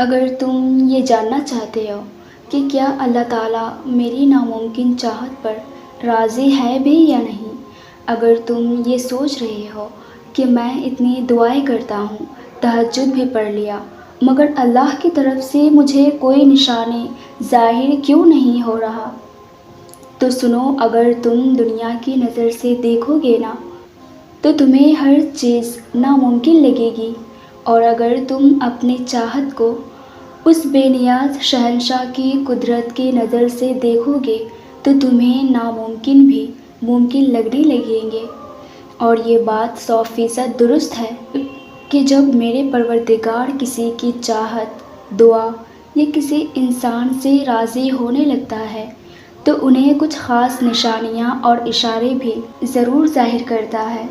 اگر تم یہ جاننا چاہتے ہو کہ کیا اللہ تعالیٰ میری ناممکن چاہت پر راضی ہے بھی یا نہیں، اگر تم یہ سوچ رہے ہو کہ میں اتنی دعائیں کرتا ہوں، تہجد بھی پڑھ لیا، مگر اللہ کی طرف سے مجھے کوئی نشانی ظاہر کیوں نہیں ہو رہا، تو سنو، اگر تم دنیا کی نظر سے دیکھو گے نا تو تمہیں ہر چیز ناممکن لگے گی، اور اگر تم اپنی چاہت کو اس بے نیاز شہنشاہ کی قدرت کی نظر سے دیکھو گے تو تمہیں ناممکن بھی ممکن لگنے لگیں گے۔ اور یہ بات 100% درست ہے کہ جب میرے پروردگار کسی کی چاہت، دعا یا کسی انسان سے راضی ہونے لگتا ہے تو انہیں کچھ خاص نشانیاں اور اشارے بھی ضرور ظاہر کرتا ہے۔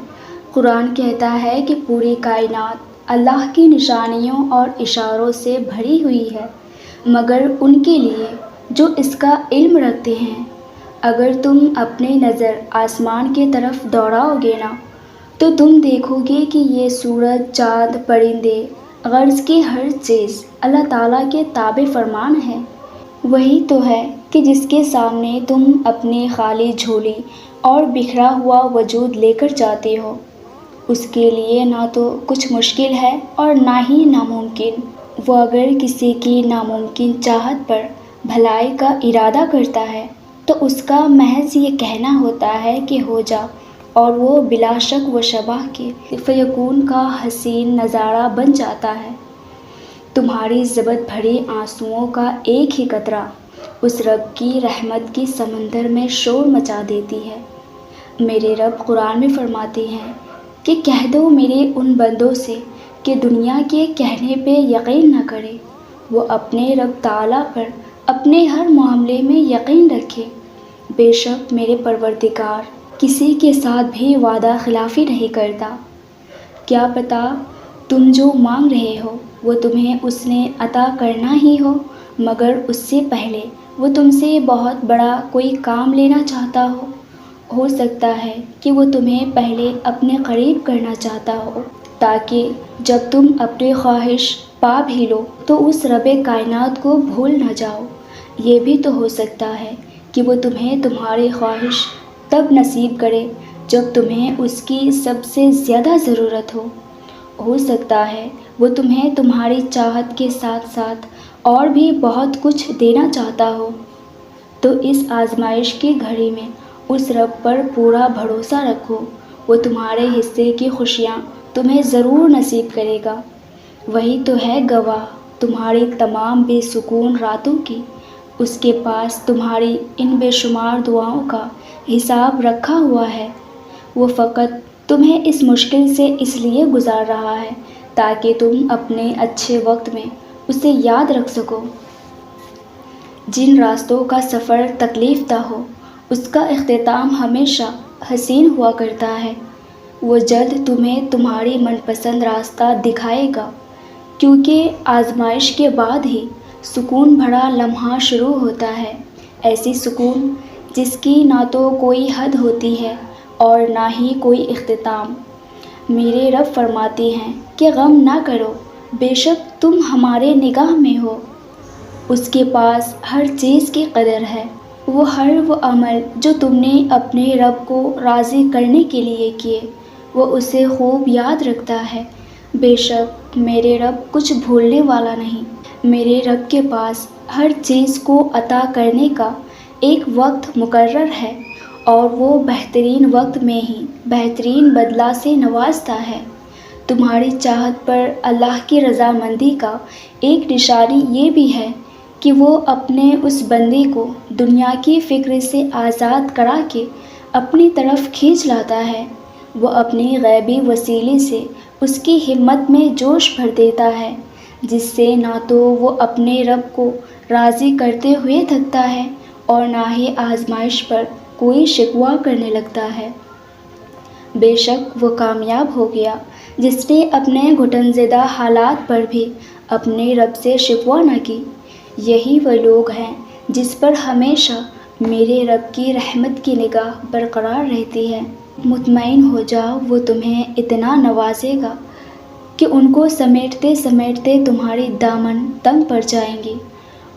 قرآن کہتا ہے کہ پوری کائنات اللہ کی نشانیوں اور اشاروں سے بھری ہوئی ہے، مگر ان کے لیے جو اس کا علم رکھتے ہیں۔ اگر تم اپنی نظر آسمان کی طرف دوڑاؤ گے نا تو تم دیکھو گے کہ یہ سورج، چاند، پرندے، غرض کی ہر چیز اللہ تعالیٰ کے تابع فرمان ہے۔ وہی تو ہے کہ جس کے سامنے تم اپنی خالی جھولی اور بکھرا ہوا وجود لے کر جاتے ہو، اس کے لیے نہ تو کچھ مشکل ہے اور نہ ہی ناممکن۔ وہ اگر کسی کی ناممکن چاہت پر بھلائی کا ارادہ کرتا ہے تو اس کا محض یہ کہنا ہوتا ہے کہ ہو جا، اور وہ بلا شک و شبہ کے فیکون کا حسین نظارہ بن جاتا ہے۔ تمہاری ضبط بھری آنسوؤں کا ایک ہی قطرہ اس رب کی رحمت کی سمندر میں شور مچا دیتی ہے۔ میرے رب قرآن میں فرماتے ہیں کہ کہہ دو میرے ان بندوں سے کہ دنیا کے کہنے پہ یقین نہ کرے، وہ اپنے رب تعالیٰ پر اپنے ہر معاملے میں یقین رکھے۔ بے شک میرے پروردگار کسی کے ساتھ بھی وعدہ خلافی نہیں کرتا۔ کیا پتہ تم جو مانگ رہے ہو وہ تمہیں اس نے عطا کرنا ہی ہو، مگر اس سے پہلے وہ تم سے بہت بڑا کوئی کام لینا چاہتا ہو سکتا ہے کہ وہ تمہیں پہلے اپنے قریب کرنا چاہتا ہو، تاکہ جب تم اپنی خواہش پا بھی لو تو اس رب کائنات کو بھول نہ جاؤ۔ یہ بھی تو ہو سکتا ہے کہ وہ تمہیں تمہاری خواہش تب نصیب کرے جب تمہیں اس کی سب سے زیادہ ضرورت ہو سکتا ہے وہ تمہیں تمہاری چاہت کے ساتھ ساتھ اور بھی بہت کچھ دینا چاہتا ہو۔ تو اس آزمائش کی گھڑی میں اس رب پر پورا بھروسہ رکھو، وہ تمہارے حصے کی خوشیاں تمہیں ضرور نصیب کرے گا۔ وہی تو ہے گواہ تمہاری تمام بے سکون راتوں کی، اس کے پاس تمہاری ان بے شمار دعاؤں کا حساب رکھا ہوا ہے۔ وہ فقط تمہیں اس مشکل سے اس لیے گزار رہا ہے تاکہ تم اپنے اچھے وقت میں اسے یاد رکھ سکو۔ جن راستوں کا سفر تکلیف دہ ہو اس کا اختتام ہمیشہ حسین ہوا کرتا ہے۔ وہ جلد تمہیں تمہاری من پسند راستہ دکھائے گا، کیونکہ آزمائش کے بعد ہی سکون بھرا لمحہ شروع ہوتا ہے، ایسی سکون جس کی نہ تو کوئی حد ہوتی ہے اور نہ ہی کوئی اختتام۔ میرے رب فرماتے ہیں کہ غم نہ کرو، بے شک تم ہمارے نگاہ میں ہو، اس کے پاس ہر چیز کی قدر ہے۔ وہ عمل جو تم نے اپنے رب کو راضی کرنے کے لیے کیے وہ اسے خوب یاد رکھتا ہے۔ بے شک میرے رب کچھ بھولنے والا نہیں۔ میرے رب کے پاس ہر چیز کو عطا کرنے کا ایک وقت مقرر ہے، اور وہ بہترین وقت میں ہی بہترین بدلہ سے نوازتا ہے۔ تمہاری چاہت پر اللہ کی رضامندی کا ایک نشانی یہ بھی ہے کہ وہ اپنے اس بندے کو دنیا کی فکر سے آزاد کرا کے اپنی طرف کھینچ لاتا ہے۔ وہ اپنی غیبی وسیلے سے اس کی ہمت میں جوش بھر دیتا ہے، جس سے نہ تو وہ اپنے رب کو راضی کرتے ہوئے تھکتا ہے اور نہ ہی آزمائش پر کوئی شکوہ کرنے لگتا ہے۔ بے شک وہ کامیاب ہو گیا جس نے اپنے گھٹن زدہ حالات پر بھی اپنے رب سے شکوہ نہ کی۔ یہی وہ لوگ ہیں جس پر ہمیشہ میرے رب کی رحمت کی نگاہ برقرار رہتی ہے۔ مطمئن ہو جاؤ، وہ تمہیں اتنا نوازے گا کہ ان کو سمیٹتے سمیٹتے تمہارے دامن تنگ پڑ جائیں گے۔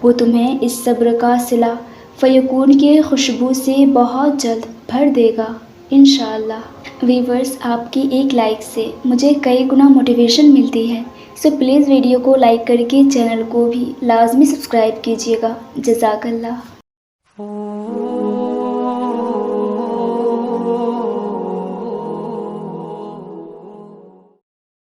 وہ تمہیں اس صبر کا صلہ فیکون کی خوشبو سے بہت جلد بھر دے گا انشاءاللہ۔ ویورز، آپ کی ایک لائک سے مجھے کئی گنا موٹیویشن ملتی ہے، سو پلیز ویڈیو کو لائک کر کے چینل کو بھی لازمی سبسکرائب کیجیے گا۔ جزاک اللہ۔